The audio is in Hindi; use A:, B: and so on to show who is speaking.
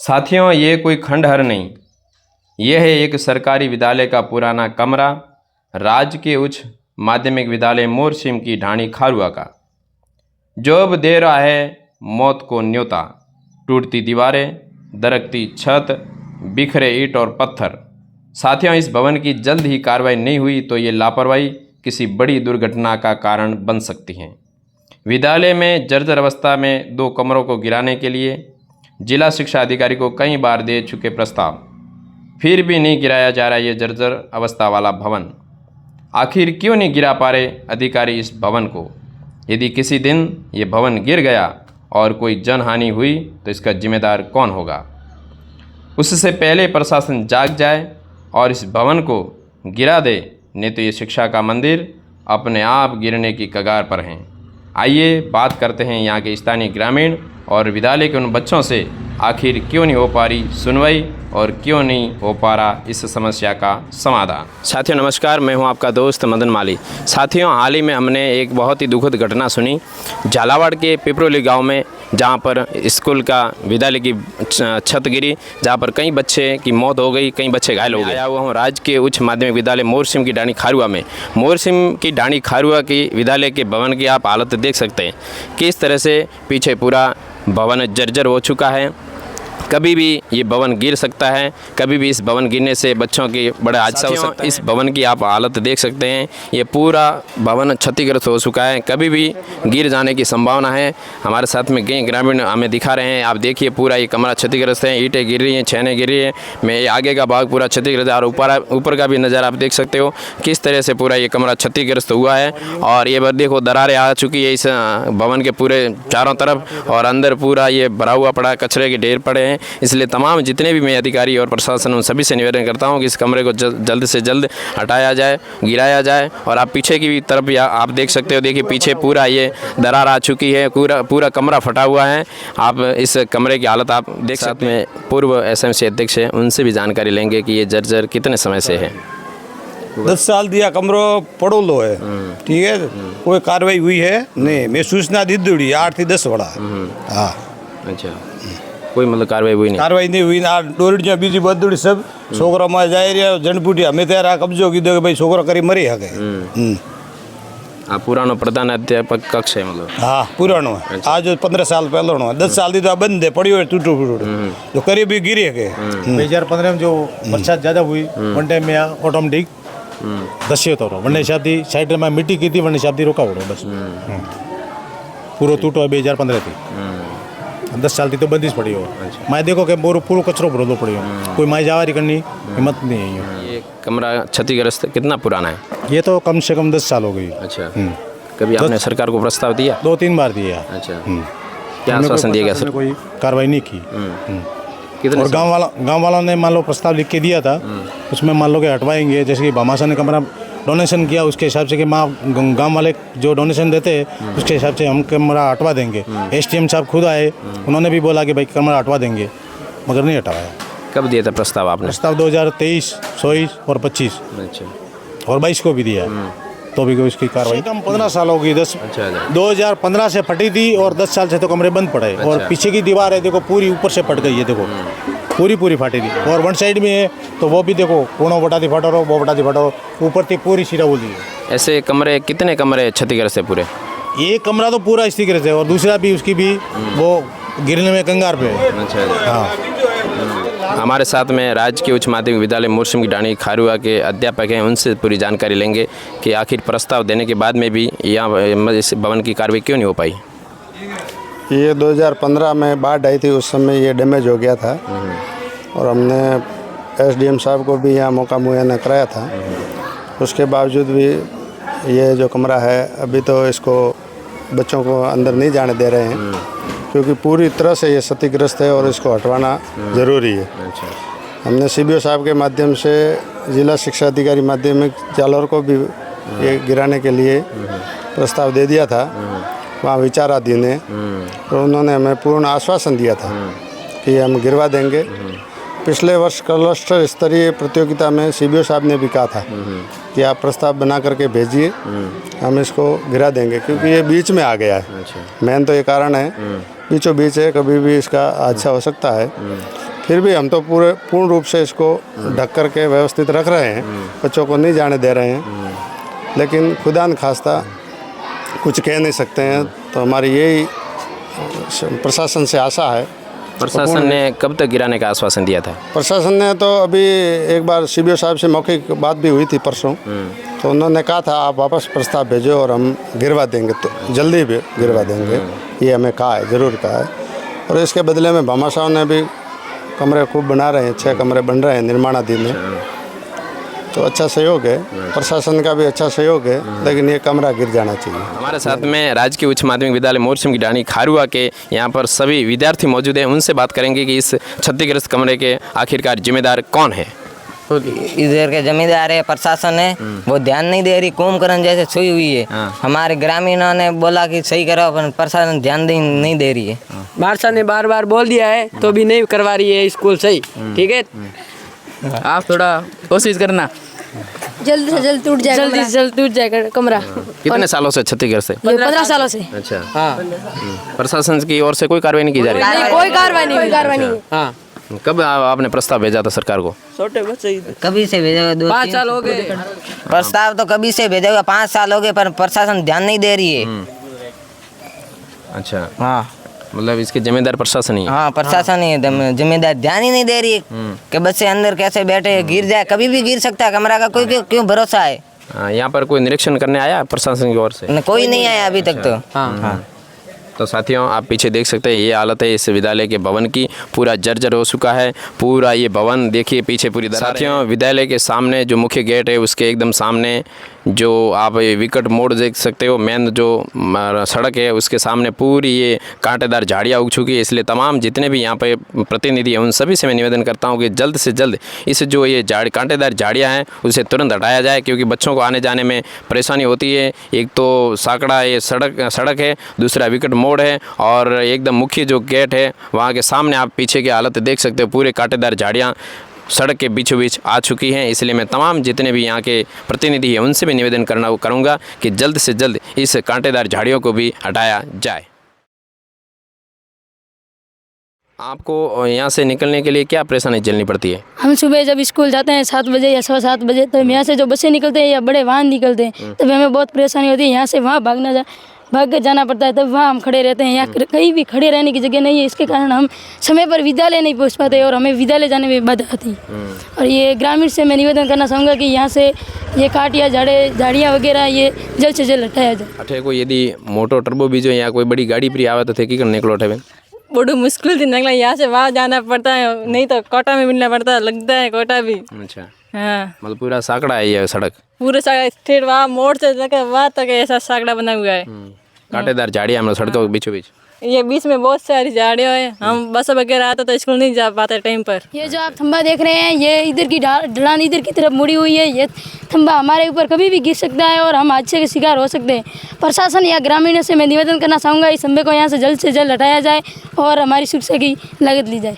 A: साथियों, ये कोई खंडहर नहीं, यह है एक सरकारी विद्यालय का पुराना कमरा, राजकीय उच्च माध्यमिक विद्यालय मोरसिम की ढाणी खारुआ का, जो अब दे रहा है मौत को न्योता। टूटती दीवारें, दरकती छत, बिखरे ईंट और पत्थर। साथियों, इस भवन की जल्द ही कार्रवाई नहीं हुई तो ये लापरवाही किसी बड़ी दुर्घटना का कारण बन सकती है। विद्यालय में जर्जर अवस्था में 2 कमरों को गिराने के लिए जिला शिक्षा अधिकारी को कई बार दे चुके प्रस्ताव, फिर भी नहीं गिराया जा रहा ये जर्जर अवस्था वाला भवन। आखिर क्यों नहीं गिरा पा रहे अधिकारी इस भवन को? यदि किसी दिन ये भवन गिर गया और कोई जनहानि हुई तो इसका जिम्मेदार कौन होगा? उससे पहले प्रशासन जाग जाए और इस भवन को गिरा दे, नहीं तो ये शिक्षा का मंदिर अपने आप गिरने की कगार पर हैं। आइए बात करते हैं यहाँ के स्थानीय ग्रामीण और विद्यालय के उन बच्चों से, आखिर क्यों नहीं हो पा रही सुनवाई और क्यों नहीं हो पा रहा इस समस्या का समाधान। साथियों नमस्कार, मैं हूं आपका दोस्त मदन माली। साथियों, हाल ही में हमने एक बहुत ही दुखद घटना सुनी झालावाड़ के पिपरोली गांव में, जहां पर स्कूल का विद्यालय की छत गिरी, जहां पर कई बच्चे की मौत हो गई, कई बच्चे घायल हो गए। आया हुआ हूँ राजकीय उच्च माध्यमिक विद्यालय मोरसिम की ढाणी खारुआ में। मोरसिम की ढाणी खारुआ की विद्यालय के भवन की आप हालत देख सकते हैं, किस तरह से पीछे पूरा भवन जर्जर हो चुका है। कभी भी ये भवन गिर सकता है, कभी भी इस भवन गिरने से बच्चों की बड़ा हादसा हो सकता है। इस भवन की आप हालत देख सकते हैं, ये पूरा भवन क्षतिग्रस्त हो चुका है, कभी भी गिर जाने की संभावना है। हमारे साथ में कई ग्रामीण हमें दिखा रहे हैं, आप देखिए पूरा ये कमरा क्षतिग्रस्त है, ईंटें गिर रही हैं, छेने गिर रही है, मैं आगे का भाग पूरा क्षतिग्रस्त है और ऊपर का भी नज़ारा आप देख सकते हो किस तरह से पूरा ये कमरा क्षतिग्रस्त हुआ है। और ये बार देखो दरारें आ चुकी है इस भवन के पूरे चारों तरफ, और अंदर पूरा ये भरा हुआ पड़ा, कचरे के ढेर पड़े हैं। इसलिए तमाम जितने भी मैं अधिकारी और प्रशासन उन सभी से निवेदन करता हूं कि इस कमरे को जल्द से जल्द हटाया जाए, गिराया जाए। और आप पीछे की भी तरफ भी आप देख सकते हो, देखिए पीछे पूरा ये दरार आ चुकी है, पूरा कमरा फटा हुआ है। आप इस कमरे की हालत आप देख सकते हैं। पूर्व एसएमसी अध्यक्ष हैं, उनसे भी जानकारी लेंगे कि ये जर्जर कितने समय से है।
B: 10 साल दिया कमरो पड़ो लो है, ठीक है, कोई कार्रवाई हुई है नहीं। मैं सूचना दी दूड़ी 8 થી 10 वड़ा। हाँ,
A: अच्छा, कोई मतलब कार्रवाई
B: नहीं हुई ना। डोरडिया बीजी बदड़ी सब छोकरा में जाए रहा जनपुटी हमें तेरा कब्जो कीधो कि भाई छोकरा करी मरी हके।
A: पुरानो प्रधान अध्यापक कक्ष है मतलब?
B: हाँ, पुरानो है। अच्छा। आज 15 साल पहले नो 10 साल दी तो बंद है, पड़ी हुई टूटो फूटो जो करीब भी गिरी है।
C: 2015 में जो बरसात ज़्यादा हुई वन टाइम में ऑटोमेटिक दस्यो तो वन हिसाब थी साइड में मिट्टी की थी, वन हिसाब थी रोका हुआ बस पूरा टूटो 2015 थी। 10 साल थी तो बंदिश पड़ी हो। मैं देखो कि पूरा कचरो भरो पड़ी हो, कोई माई जावारी करनी हिम्मत नहीं है।
A: ये कमरा क्षतिग्रस्त कितना पुराना है?
C: ये तो कम से कम 10 साल हो गई।
A: अच्छा, कभी आपने सरकार को प्रस्ताव दिया?
C: 2-3 बार दिया।
A: अच्छा, क्या आश्वासन दिया गया सर?
C: कोई कार्रवाई नहीं की।
A: और
C: गाँव वालों ने मान लो प्रस्ताव लिख के दिया था, उसमें मान लो कि हटवाएंगे। जैसे कि भामाशाह ने कमरा डोनेशन किया, उसके हिसाब से कि गांव वाले जो डोनेशन देते हैं उसके हिसाब से हम कमरा हटवा देंगे। एसडीएम साहब खुद आए, उन्होंने भी बोला कि भाई कमरा हटवा देंगे, मगर नहीं हटवाया।
A: कब दिया था प्रस्ताव आपने?
C: प्रस्ताव 2023, 24 और 25।
A: अच्छा,
C: और 22 को भी दिया, तो भी उसकी कार्रवाई। कम 15 साल हो गई। 2015 से फटी थी और 10 साल से तो कमरे बंद पड़े। और पीछे की दीवार है देखो पूरी ऊपर से फट गई है, देखो पूरी फाटी थी। और वन साइड में है तो वो भी देखो कोनो बटाती फटा रहो, वो बटाती फटा रहो, ऊपर थी पूरी सीधा बोली है।
A: ऐसे कमरे कितने कमरे क्षतिग्रस्त है पूरे?
C: ये कमरा तो पूरा क्षतिग्रस्त है और दूसरा भी उसकी भी वो गिरने में कंगार पे है।
A: अच्छा,
C: हाँ।
A: हमारे साथ में राजकीय उच्च माध्यमिक विद्यालय मोरसिम की ढाणी खारुआ के अध्यापक हैं, उनसे पूरी जानकारी लेंगे कि आखिर प्रस्ताव देने के बाद में भी यहाँ इस भवन की कार्रवाई क्यों नहीं हो पाई।
D: ये 2015 में बाढ़ आई थी, उस समय ये डैमेज हो गया था और हमने एसडीएम साहब को भी यहाँ मौका मुहैया कराया था। उसके बावजूद भी ये जो कमरा है अभी तो इसको बच्चों को अंदर नहीं जाने दे रहे हैं, क्योंकि पूरी तरह से ये क्षतिग्रस्त है और इसको हटवाना ज़रूरी है। हमने सीबीओ साहब के माध्यम से जिला शिक्षा अधिकारी माध्यमिक जालौर को भी ये गिराने के लिए प्रस्ताव दे दिया था, वहाँ विचाराधीन है। तो उन्होंने हमें पूर्ण आश्वासन दिया था कि हम गिरवा देंगे। पिछले वर्ष क्लस्टर स्तरीय प्रतियोगिता में सीबीओ साहब ने भी कहा था कि आप प्रस्ताव बना करके भेजिए, हम इसको गिरा देंगे, क्योंकि ये बीच में आ गया है। मेन तो ये कारण है, बीचों बीच है, कभी भी इसका हादसा हो सकता है। फिर भी हम तो पूर्ण रूप से इसको ढक कर के व्यवस्थित रख रहे हैं, बच्चों को नहीं जाने दे रहे हैं, लेकिन खुदा न खास्ता कुछ कह नहीं सकते हैं। तो हमारी यही प्रशासन से आशा है।
A: प्रशासन ने कब तक गिराने का आश्वासन दिया था?
D: प्रशासन ने तो अभी एक बार CBO साहब से मौखिक बात भी हुई थी परसों, तो उन्होंने कहा था आप वापस प्रस्ताव भेजो और हम गिरवा देंगे, तो जल्दी भी गिरवा देंगे, ये हमें कहा है, ज़रूर कहा है। और इसके बदले में भामाशाह ने भी कमरे खूब बना रहे हैं, 6 कमरे बन रहे हैं निर्माणाधीन में, तो अच्छा सहयोग है, प्रशासन का भी अच्छा सहयोग है, लेकिन ये कमरा गिर जाना चाहिए।
A: हमारे साथ में राजकीय उच्च माध्यमिक विद्यालय मोरसिम की ढाणी खारुआ के यहाँ पर सभी विद्यार्थी मौजूद हैं। उनसे बात करेंगे कि इस क्षतिग्रस्त कमरे के आखिरकार जिम्मेदार कौन है।
E: इधर के जमींदार है, प्रशासन है, वो ध्यान नहीं दे रही। कुंभकर्ण जैसे सोई हुई है। हमारे ग्रामीणों ने बोला कि सही करो, पर प्रशासन ध्यान नहीं दे रही है।
F: बादशाह ने बार बार बोल दिया है तो भी नहीं करवा रही है स्कूल सही। ठीक है, आप थोड़ा कोशिश करना,
G: जल्द से जल्द टूट जाएगा, जल्दी से जल्द टूट जाएगा कमरा।
A: कितने सालों से क्षतिग्रस्त है?
G: 15 सालों से।
A: अच्छा, हाँ। प्रशासन की ओर से कोई कार्रवाई नहीं की जा रही?
G: कोई कार्रवाई नहीं।
A: हाँ। कब आपने प्रस्ताव भेजा था सरकार को?
F: छोटे बच्चे
E: कभी से भेजा,
F: 5 साल हो गए।
E: प्रस्ताव तो कभी से भेजा हुआ, 5 साल हो गए, पर प्रशासन ध्यान नहीं दे रही है।
A: अच्छा,
E: हाँ,
A: मतलब इसके जिम्मेदार प्रशासन ही है।
E: हाँ, प्रशासन ही जिम्मेदार, ध्यान ही नहीं दे रही है कि बच्चे अंदर कैसे बैठे, गिर जाए, कभी भी गिर सकता है कमरा का, कोई क्यों भरोसा है।
A: यहाँ पर कोई निरीक्षण करने आया प्रशासन की ओर से?
E: कोई नहीं आया अभी तक तो।
A: हाँ। तो साथियों, आप पीछे देख सकते हैं, ये हालत है इस विद्यालय के भवन की, पूरा जर्जर हो चुका है पूरा ये भवन। देखिए पीछे पूरी दरार। साथियों, विद्यालय के सामने जो मुख्य गेट है उसके एकदम सामने जो आप विकट मोड़ देख सकते हो, मेन जो सड़क है उसके सामने पूरी ये कांटेदार झाड़ियाँ उग चुकी है। इसलिए तमाम जितने भी यहाँ पे प्रतिनिधि हैं उन सभी से मैं निवेदन करता हूँ कि जल्द से जल्द इस जो ये कांटेदार झाड़ियाँ हैं उसे तुरंत हटाया जाए, क्योंकि बच्चों को आने जाने में परेशानी होती है। एक तो साकड़ा ये सड़क है, दूसरा विकट मोड़ है, और एकदम मुख्य जो गेट है वहाँ के सामने आप पीछे की हालत देख सकते हो, पूरे कांटेदार झाड़ियाँ सड़क के बीचों बीच आ चुकी हैं। इसलिए मैं तमाम जितने भी यहाँ के प्रतिनिधि हैं उनसे भी निवेदन करूँगा कि जल्द से जल्द इस कांटेदार झाड़ियों को भी हटाया जाए। आपको यहाँ से निकलने के लिए क्या परेशानी झेलनी पड़ती है?
G: हम सुबह जब स्कूल जाते हैं 7 बजे या 7:15 बजे, तो यहाँ से जो बसें निकलते हैं या बड़े वाहन निकलते हैं, तब हमें बहुत परेशानी होती है। यहाँ से वहाँ भाग के जाना पड़ता है, तब वहाँ हम खड़े रहते हैं। यहाँ कहीं भी खड़े रहने की जगह नहीं है, इसके कारण हम समय पर विद्यालय नहीं पहुँच पाते और हमें विद्यालय जाने में बाधा आती है। और ये ग्रामीण से मैं निवेदन करना चाहूँगा कि यहाँ से ये काटिया झाड़ियाँ वगैरह ये जल्द से जल्द हटाया जाए।
A: अठे कोई यदि मोटो टर्बो भी जो यहाँ कोई बड़ी गाड़ी पर आवे तो थे कि निकलो अठे
F: बड़ू मुश्किल थी निकला, यहाँ से वहाँ जाना पड़ता है, नहीं तो कोटा में मिलना पड़ता है, लगता है कोटा भी।
A: अच्छा,
F: हाँ,
A: मतलब पूरा साकड़ा है ये सड़क?
F: पूरे स्ट्रेट वहाँ मोड़ से लेकर वहाँ तक ऐसा साकड़ा बना हुआ है।
A: कांटेदार झाड़ियाँ हम सड़कों के बीचों बीच।
F: ये बीच में बहुत सारी झाड़ियाँ हैं। हम बस वगैरह आता तो स्कूल नहीं जा पाते टाइम पर।
G: ये जो आप खंबा देख रहे हैं, ये इधर की ढलान इधर की तरफ मुड़ी हुई है। ये खंबा हमारे ऊपर कभी भी गिर सकता है और हम हादसे के शिकार हो सकते हैं। प्रशासन या ग्रामीणों से मैं निवेदन करना चाहूँगा इस खंबे को यहाँ से जल्द हटाया जाए और हमारी सुरक्षा की लागत ली जाए।